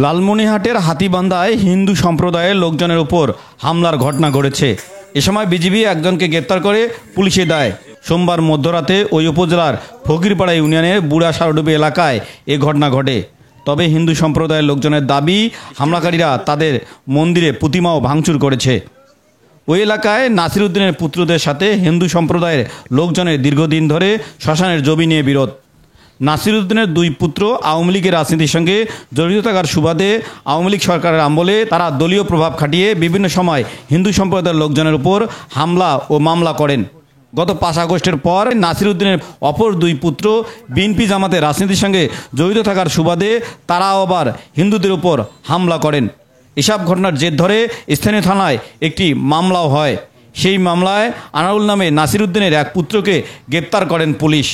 লালমনিরহাটের হাতীবান্ধায় হিন্দু সম্প্রদায়ের লোকজনের উপর হামলার ঘটনা ঘটেছে। এ সময় বিজিবি একজনকে গ্রেপ্তার করে পুলিশে দেয়। সোমবার মধ্যরাতে ওই উপজেলার ফকিরপাড়া ইউনিয়নের বুড়া সারডুবি এলাকায় এ ঘটনা ঘটে। তবে হিন্দু সম্প্রদায়ের লোকজনের দাবি, হামলাকারীরা তাদের মন্দিরে প্রতিমাও ভাঙচুর করেছে। ওই এলাকায় নাসির উদ্দিনের পুত্রদের সাথে হিন্দু সম্প্রদায়ের লোকজনের দীর্ঘদিন ধরে শ্মশানের জমি নিয়ে বিরোধ। নাসির উদ্দিনের দুই পুত্র আওয়ামী লীগের রাজনীতির সঙ্গে জড়িত থাকার সুবাদে আওয়ামী লীগ সরকারের আমলে তারা দলীয় প্রভাব খাটিয়ে বিভিন্ন সময় হিন্দু সম্প্রদায়ের লোকজনের উপর হামলা ও মামলা করেন। গত 5 আগস্টের পর নাসির উদ্দিনের অপর দুই পুত্র বিএনপি জামাতের রাজনীতির সঙ্গে জড়িত থাকার সুবাদে তারাও আবার হিন্দুদের উপর হামলা করেন। এসব ঘটনার জের ধরে স্থানীয় থানায় একটি মামলাও হয়। সেই মামলায় আনারুল নামে নাসির উদ্দিনের এক পুত্রকে গ্রেপ্তার করেন পুলিশ।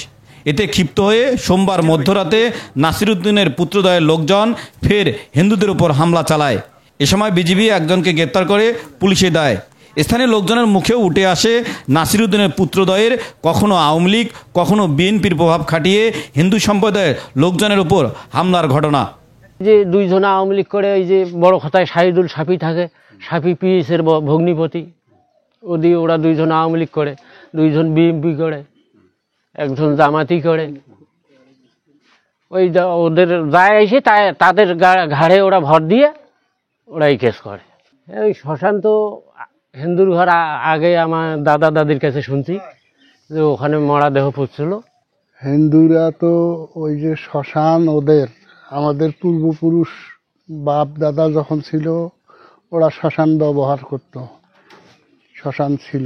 এতে ক্ষিপ্ত হয়ে সোমবার মধ্যরাতে নাসির উদ্দিনের পুত্রদ্বয়ের লোকজন ফের হিন্দুদের উপর হামলা চালায়। এ সময় বিজিবি একজনকে গ্রেপ্তার করে পুলিশে দেয়। স্থানীয় লোকজনের মুখেও উঠে আসে নাসির উদ্দিনের পুত্রদ্বয়ের কখনো আওয়ামী লীগ, কখনো বিএনপির প্রভাব খাটিয়ে হিন্দু সম্প্রদায়ের লোকজনের উপর হামলার ঘটনা। যে দুইজন আওয়ামী লীগ করে, এই যে বড় কথায় শাহিদুল সাফি থাকে, সাফি পিএসের ভগ্নিপতি, ওরা দুইজন আওয়ামী লীগ করে, দুইজন বিএনপি করে, একজন জামাতি করে। ওই ওদের যায় এসে তাদের ঘাড়ে ওরা ভর দিয়ে ওরাই কেস করে। ওই শ্মশান তো হিন্দুর ঘর, আগে আমার দাদা দাদির কাছে শুনছি যে ওখানে মরা দেহ পড়ছিল। হিন্দুরা তো ওই যে শ্মশান, ওদের আমাদের পূর্বপুরুষ বাপ দাদা যখন ছিল ওরা শ্মশান ব্যবহার করত, শ্মশান ছিল।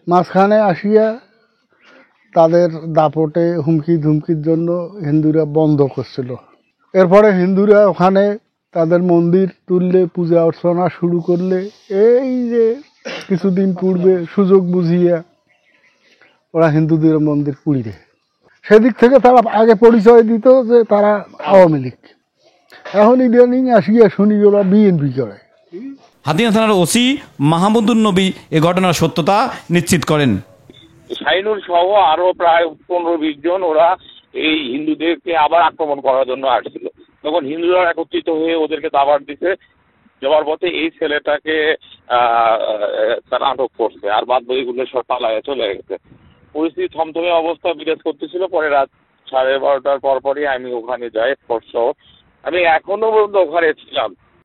মাঝখানে আসিয়া তাদের দাপটে হুমকি ধুমকির জন্য হিন্দুরা বন্ধ করছিল। এরপরে হিন্দুরা ওখানে তাদের মন্দির তুললে, পূজা অর্চনা শুরু করলে, এই যে কিছুদিন পূর্বে সুযোগ বুঝিয়া ওরা হিন্দুদের মন্দির পুড়ি দেয়। সেদিক থেকে তারা আগে পরিচয় দিত যে তারা আওয়ামী লীগ, এখন ইদানিং আসিয়া শুনি ওরা বিএনপি করে। হাতিয়া থানার ওসি মাহমুদুন নবী এ ঘটনার সত্যতা নিশ্চিত করেন। শাহিনুর সহ আরো প্রায় 15-20 জন ওরা এই হিন্দুদেরকে আবার আক্রমণ করার জন্য আসছিল। তখন হিন্দুরা একত্রিত হয়ে ওদেরকে দাবার দিতে যাওয়ার পথে এই ছেলেটাকে তারা আটক করছে, আর বাদ বাকিগুলো সব পালায় চলে গেছে। পরিস্থিতি থমথমে অবস্থা বিরাজ করতেছিল। পরে রাত 12:30টার পরপরই আমি ওখানে যাই। আমি এখনো পর্যন্ত ওখানে ছিলাম।